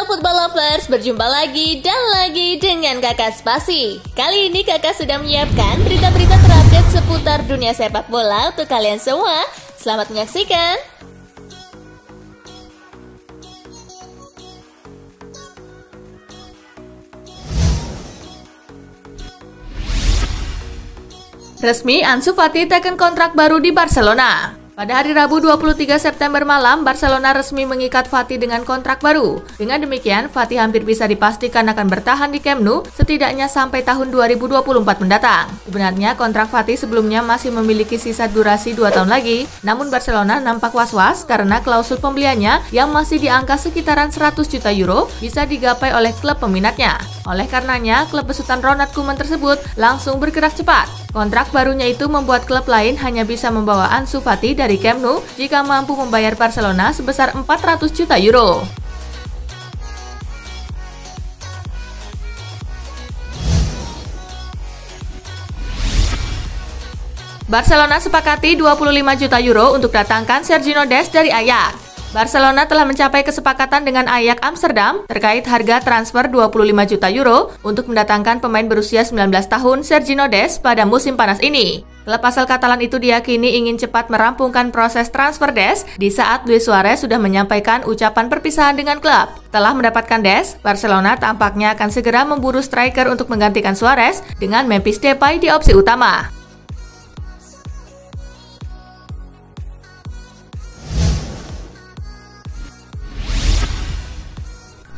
Halo Football Lovers, berjumpa lagi dan lagi dengan Kakak Spasi. Kali ini Kakak sudah menyiapkan berita-berita terupdate seputar dunia sepak bola untuk kalian semua. Selamat menyaksikan. Resmi Ansu Fati teken kontrak baru di Barcelona. Pada hari Rabu 23 September malam, Barcelona resmi mengikat Fati dengan kontrak baru. Dengan demikian, Fati hampir bisa dipastikan akan bertahan di Camp Nou setidaknya sampai tahun 2024 mendatang. Sebenarnya, kontrak Fati sebelumnya masih memiliki sisa durasi 2 tahun lagi, namun Barcelona nampak was-was karena klausul pembeliannya yang masih di angka sekitaran 100 juta euro bisa digapai oleh klub peminatnya. Oleh karenanya, klub besutan Ronald Koeman tersebut langsung bergerak cepat. Kontrak barunya itu membuat klub lain hanya bisa membawa Ansu Fati dari Camp Nou jika mampu membayar Barcelona sebesar 400 juta euro. Barcelona sepakati 25 juta euro untuk datangkan Sergio Dest dari Ajax. Barcelona telah mencapai kesepakatan dengan Ajax Amsterdam terkait harga transfer 25 juta euro untuk mendatangkan pemain berusia 19 tahun Sergio Dest pada musim panas ini. Klub asal Katalan itu diyakini ingin cepat merampungkan proses transfer Dest di saat Luis Suarez sudah menyampaikan ucapan perpisahan dengan klub. Setelah mendapatkan Dest, Barcelona tampaknya akan segera memburu striker untuk menggantikan Suarez dengan Memphis Depay di opsi utama.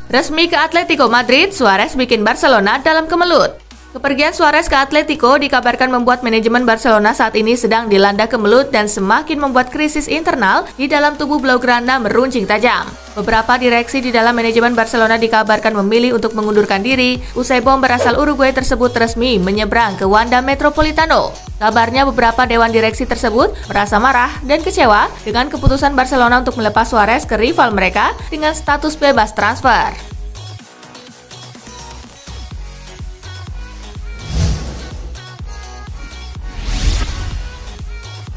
Resmi ke Atletico Madrid, Suarez bikin Barcelona dalam kemelut. Kepergian Suarez ke Atletico dikabarkan membuat manajemen Barcelona saat ini sedang dilanda kemelut dan semakin membuat krisis internal di dalam tubuh Blaugrana meruncing tajam. Beberapa direksi di dalam manajemen Barcelona dikabarkan memilih untuk mengundurkan diri usai bomber asal Uruguay tersebut resmi menyeberang ke Wanda Metropolitano. Kabarnya beberapa dewan direksi tersebut merasa marah dan kecewa dengan keputusan Barcelona untuk melepas Suarez ke rival mereka dengan status bebas transfer.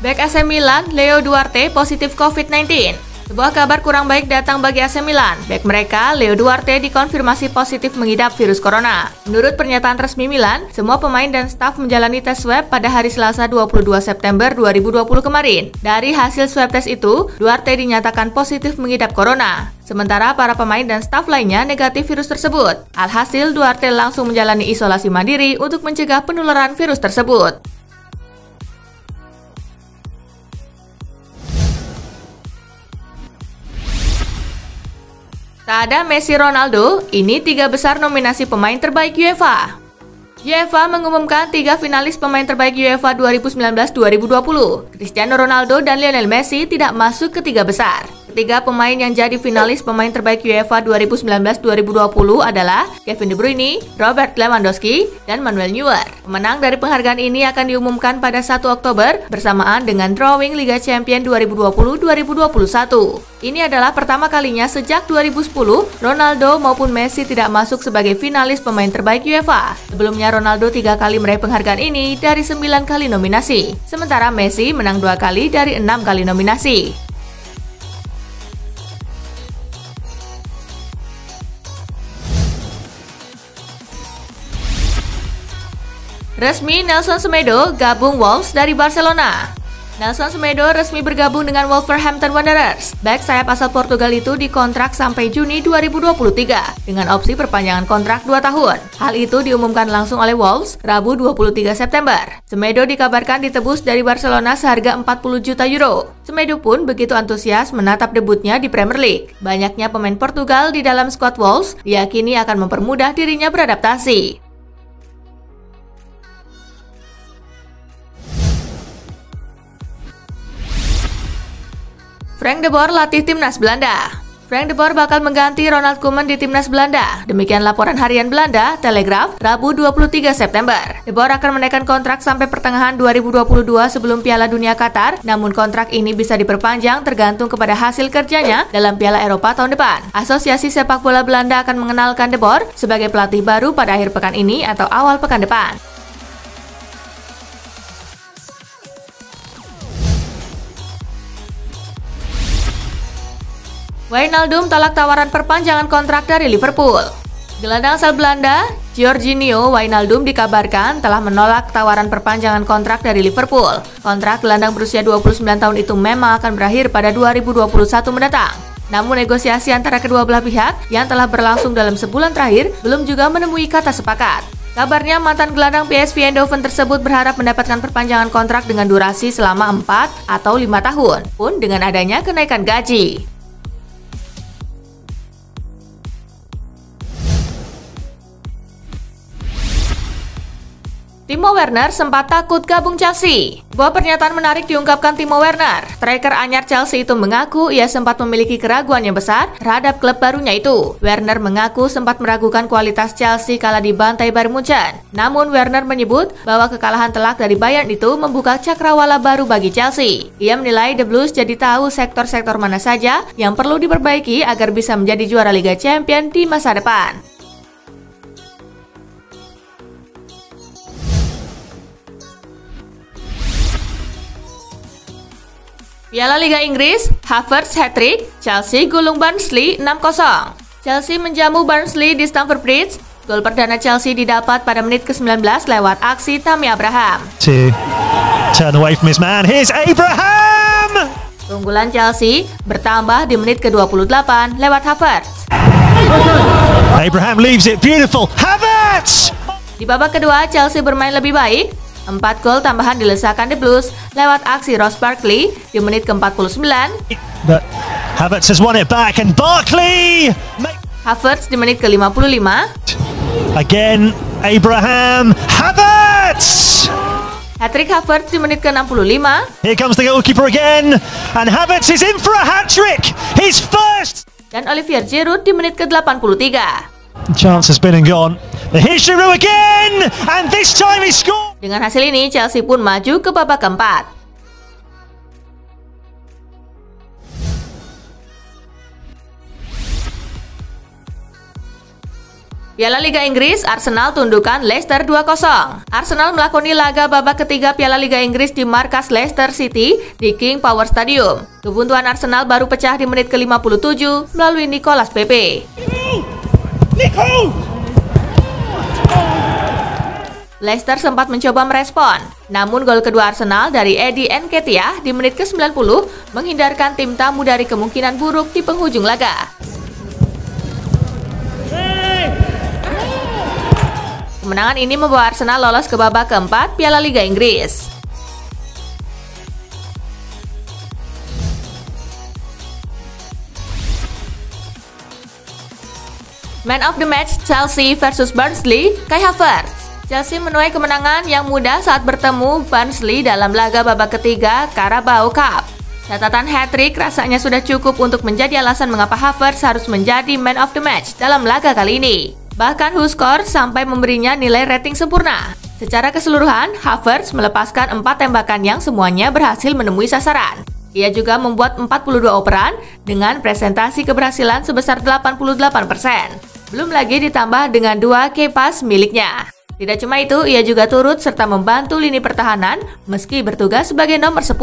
Bek AC Milan, Leo Duarte positif COVID-19. Sebuah kabar kurang baik datang bagi AC Milan. Bek mereka, Leo Duarte, dikonfirmasi positif mengidap virus corona. Menurut pernyataan resmi Milan, semua pemain dan staf menjalani tes swab pada hari Selasa 22 September 2020 kemarin. Dari hasil swab tes itu, Duarte dinyatakan positif mengidap corona. Sementara para pemain dan staf lainnya negatif virus tersebut. Alhasil, Duarte langsung menjalani isolasi mandiri untuk mencegah penularan virus tersebut. Tak ada Messi Ronaldo, ini 3 besar nominasi pemain terbaik UEFA. UEFA mengumumkan 3 finalis pemain terbaik UEFA 2019-2020. Cristiano Ronaldo dan Lionel Messi tidak masuk ke 3 besar. Ketiga pemain yang jadi finalis pemain terbaik UEFA 2019-2020 adalah Kevin De Bruyne, Robert Lewandowski, dan Manuel Neuer. Pemenang dari penghargaan ini akan diumumkan pada 1 Oktober bersamaan dengan drawing Liga Champions 2020-2021. Ini adalah pertama kalinya sejak 2010 Ronaldo maupun Messi tidak masuk sebagai finalis pemain terbaik UEFA. Sebelumnya Ronaldo 3 kali meraih penghargaan ini dari 9 kali nominasi. Sementara Messi menang 2 kali dari 6 kali nominasi. Resmi Nelson Semedo gabung Wolves dari Barcelona. Nelson Semedo resmi bergabung dengan Wolverhampton Wanderers. Bek sayap asal Portugal itu dikontrak sampai Juni 2023 dengan opsi perpanjangan kontrak 2 tahun. Hal itu diumumkan langsung oleh Wolves Rabu 23 September. Semedo dikabarkan ditebus dari Barcelona seharga 40 juta euro. Semedo pun begitu antusias menatap debutnya di Premier League. Banyaknya pemain Portugal di dalam skuad Wolves diyakini akan mempermudah dirinya beradaptasi. Frank de Boer latih timnas Belanda. Frank de Boer bakal mengganti Ronald Koeman di timnas Belanda. Demikian laporan harian Belanda, Telegraph, Rabu 23 September. De Boer akan menaikkan kontrak sampai pertengahan 2022 sebelum Piala Dunia Qatar, namun kontrak ini bisa diperpanjang tergantung kepada hasil kerjanya dalam Piala Eropa tahun depan. Asosiasi Sepak Bola Belanda akan mengenalkan De Boer sebagai pelatih baru pada akhir pekan ini atau awal pekan depan. Wijnaldum tolak tawaran perpanjangan kontrak dari Liverpool. Gelandang asal Belanda, Georginio Wijnaldum dikabarkan telah menolak tawaran perpanjangan kontrak dari Liverpool. Kontrak gelandang berusia 29 tahun itu memang akan berakhir pada 2021 mendatang. Namun negosiasi antara kedua belah pihak yang telah berlangsung dalam sebulan terakhir belum juga menemui kata sepakat. Kabarnya mantan gelandang PSV Eindhoven tersebut berharap mendapatkan perpanjangan kontrak dengan durasi selama 4 atau 5 tahun, pun dengan adanya kenaikan gaji. Timo Werner sempat takut gabung Chelsea. Sebuah pernyataan menarik diungkapkan Timo Werner. Striker anyar Chelsea itu mengaku ia sempat memiliki keraguan yang besar terhadap klub barunya itu. Werner mengaku sempat meragukan kualitas Chelsea kala dibantai Bayern Munchen. Namun Werner menyebut bahwa kekalahan telak dari Bayern itu membuka cakrawala baru bagi Chelsea. Ia menilai The Blues jadi tahu sektor-sektor mana saja yang perlu diperbaiki agar bisa menjadi juara Liga Champions di masa depan. Piala Liga Inggris, Havertz hat-trick, Chelsea gulung Barnsley 6-0. Chelsea menjamu Barnsley di Stamford Bridge. Gol perdana Chelsea didapat pada menit ke-19 lewat aksi Tammy Abraham. To turn away from his man, here's Abraham! Keunggulan Chelsea bertambah di menit ke-28 lewat Havertz. Abraham leaves it beautiful, Havertz! Di babak kedua, Chelsea bermain lebih baik. 4 gol tambahan dilesakan The Blues lewat aksi Ross Barkley di menit ke-49. But Havertz has won it back and Barkley! Havertz di menit ke-55. Again, Abraham, Havertz! Hat-trick Havertz di menit ke-65. Here comes the goalkeeper again, and Havertz is in for a hat-trick! His first! Dan Olivier Giroud di menit ke-83. Chance has been and gone. Here's Giroud again, and this time he scored. Dengan hasil ini, Chelsea pun maju ke babak keempat. Piala Liga Inggris, Arsenal tundukkan Leicester 2-0. Arsenal melakoni laga babak ketiga Piala Liga Inggris di markas Leicester City di King Power Stadium. Kebuntuan Arsenal baru pecah di menit ke-57 melalui Nicolas Pepe. Leicester sempat mencoba merespon, namun gol kedua Arsenal dari Eddie Nketiah di menit ke-90 menghindarkan tim tamu dari kemungkinan buruk di penghujung laga. Kemenangan ini membawa Arsenal lolos ke babak keempat Piala Liga Inggris. Man of the match Chelsea versus Barnsley, Kai Havertz. Chelsea menuai kemenangan yang mudah saat bertemu Barnsley dalam laga babak ketiga Carabao Cup. Catatan hat-trick rasanya sudah cukup untuk menjadi alasan mengapa Havertz harus menjadi man of the match dalam laga kali ini. Bahkan WhoScored sampai memberinya nilai rating sempurna. Secara keseluruhan, Havertz melepaskan 4 tembakan yang semuanya berhasil menemui sasaran. Ia juga membuat 42 operan dengan presentasi keberhasilan sebesar 88%. Belum lagi ditambah dengan 2 key pass miliknya. Tidak cuma itu, ia juga turut serta membantu lini pertahanan meski bertugas sebagai nomor 10.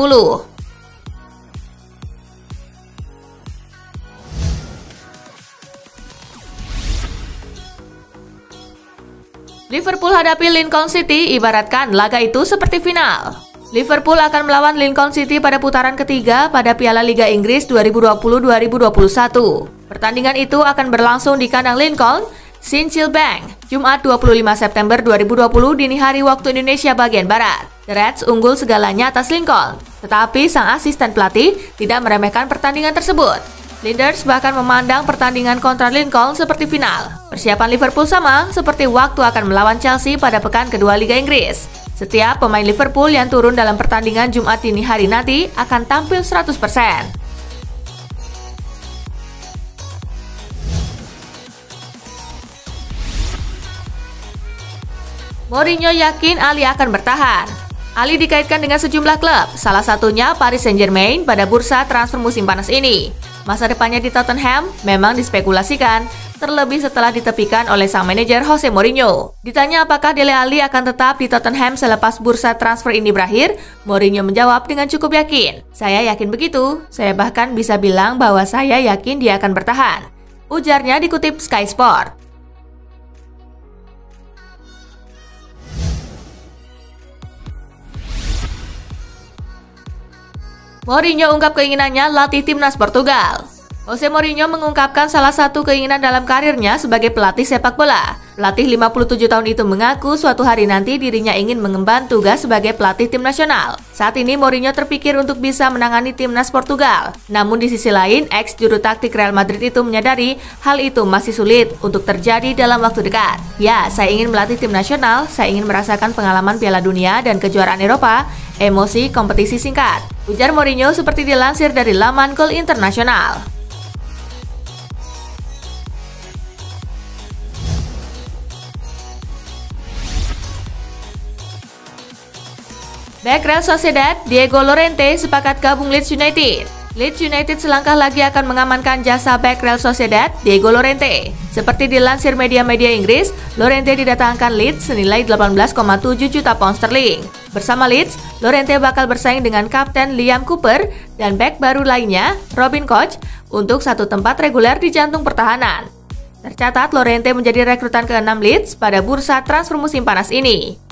Liverpool hadapi Lincoln City, ibaratkan laga itu seperti final. Liverpool akan melawan Lincoln City pada putaran ketiga pada Piala Liga Inggris 2020-2021. Pertandingan itu akan berlangsung di kandang Lincoln, Sinchilbank, Jumat 25 September 2020 dini hari waktu Indonesia bagian Barat. The Reds unggul segalanya atas Lincoln, tetapi sang asisten pelatih tidak meremehkan pertandingan tersebut. Linders bahkan memandang pertandingan kontra Lincoln seperti final. Persiapan Liverpool sama seperti waktu akan melawan Chelsea pada pekan kedua Liga Inggris. Setiap pemain Liverpool yang turun dalam pertandingan Jumat dini hari nanti akan tampil 100%. Mourinho yakin Ali akan bertahan. Ali dikaitkan dengan sejumlah klub, salah satunya Paris Saint-Germain pada bursa transfer musim panas ini. Masa depannya di Tottenham memang dispekulasikan terlebih setelah ditepikan oleh sang manajer Jose Mourinho. Ditanya apakah Dele Alli akan tetap di Tottenham selepas bursa transfer ini berakhir, Mourinho menjawab dengan cukup yakin. "Saya yakin begitu, saya bahkan bisa bilang bahwa saya yakin dia akan bertahan," ujarnya dikutip Sky Sport. Mourinho ungkap keinginannya latih timnas Portugal. Jose Mourinho mengungkapkan salah satu keinginan dalam karirnya sebagai pelatih sepak bola. Pelatih 57 tahun itu mengaku suatu hari nanti dirinya ingin mengemban tugas sebagai pelatih tim nasional. Saat ini Mourinho terpikir untuk bisa menangani timnas Portugal. Namun di sisi lain, ex juru taktik Real Madrid itu menyadari hal itu masih sulit untuk terjadi dalam waktu dekat. "Ya, saya ingin melatih tim nasional, saya ingin merasakan pengalaman Piala Dunia dan kejuaraan Eropa, emosi kompetisi singkat," ujar Mourinho seperti dilansir dari laman Goal Internasional. Bek Real Sociedad, Diego Llorente sepakat gabung Leeds United. Leeds United selangkah lagi akan mengamankan jasa bek Real Sociedad, Diego Llorente. Seperti dilansir media-media Inggris, Llorente didatangkan Leeds senilai 18,7 juta pound sterling. Bersama Leeds, Llorente bakal bersaing dengan kapten Liam Cooper dan bek baru lainnya, Robin Koch, untuk satu tempat reguler di jantung pertahanan. Tercatat, Llorente menjadi rekrutan ke-6 Leeds pada bursa transfer musim panas ini.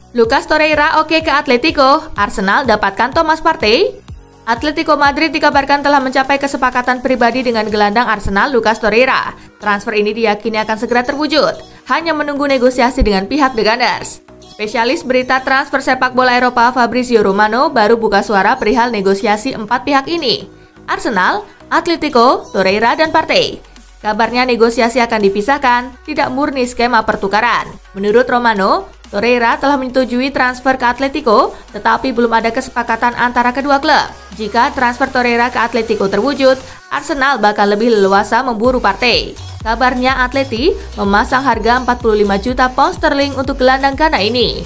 Lucas Torreira oke ke Atletico, Arsenal dapatkan Thomas Partey. Atletico Madrid dikabarkan telah mencapai kesepakatan pribadi dengan gelandang Arsenal Lucas Torreira. Transfer ini diyakini akan segera terwujud, hanya menunggu negosiasi dengan pihak The Gunners. Spesialis berita transfer sepak bola Eropa Fabrizio Romano baru buka suara perihal negosiasi 4 pihak ini: Arsenal, Atletico, Torreira, dan Partey. Kabarnya negosiasi akan dipisahkan, tidak murni skema pertukaran. Menurut Romano, Torreira telah menyetujui transfer ke Atletico, tetapi belum ada kesepakatan antara kedua klub. Jika transfer Torreira ke Atletico terwujud, Arsenal bakal lebih leluasa memburu Partey. Kabarnya Atleti memasang harga 45 juta pound sterling untuk gelandang Ghana ini.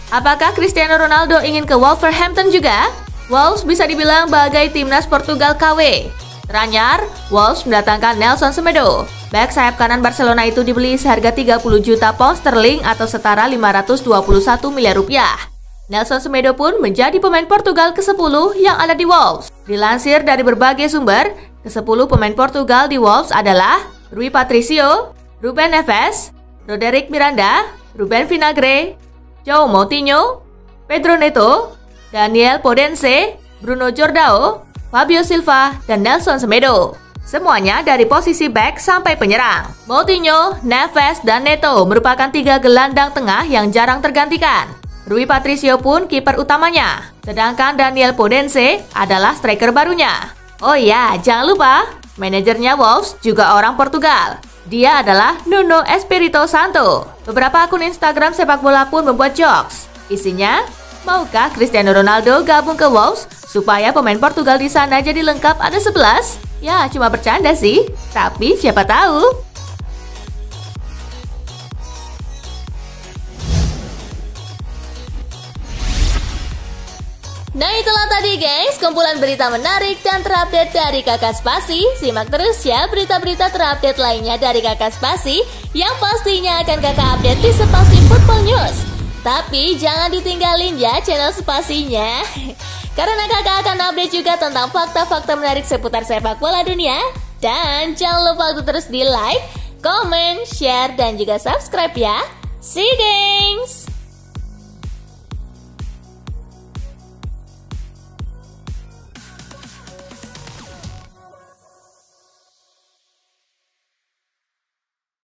Apakah Cristiano Ronaldo ingin ke Wolverhampton juga? Wolves bisa dibilang bagai timnas Portugal KW. Teranyar, Wolves mendatangkan Nelson Semedo. Bek sayap kanan Barcelona itu dibeli seharga 30 juta pound sterling atau setara 521 miliar rupiah. Nelson Semedo pun menjadi pemain Portugal ke-10 yang ada di Wolves. Dilansir dari berbagai sumber, ke-10 pemain Portugal di Wolves adalah Rui Patricio, Ruben Neves, Roderick Miranda, Ruben Vinagre, João Moutinho, Pedro Neto, Daniel Podence, Bruno Jordao, Fabio Silva, dan Nelson Semedo. Semuanya dari posisi back sampai penyerang. Moutinho, Neves, dan Neto merupakan 3 gelandang tengah yang jarang tergantikan. Rui Patricio pun kiper utamanya. Sedangkan Daniel Podence adalah striker barunya. Oh iya, jangan lupa, manajernya Wolves juga orang Portugal. Dia adalah Nuno Espirito Santo. Beberapa akun Instagram sepak bola pun membuat jokes. Isinya, maukah Cristiano Ronaldo gabung ke Wolves supaya pemain Portugal di sana jadi lengkap ada 11? Ya, cuma bercanda sih, tapi siapa tahu. Nah itulah tadi guys, kumpulan berita menarik dan terupdate dari Kakak Spasi. Simak terus ya berita-berita terupdate lainnya dari Kakak Spasi yang pastinya akan Kakak update di Spasi Football News. Tapi jangan ditinggalin ya channel Spasinya, karena kakak akan update juga tentang fakta-fakta menarik seputar sepak bola dunia. Dan jangan lupa untuk terus di like, comment, share, dan juga subscribe ya. See you guys!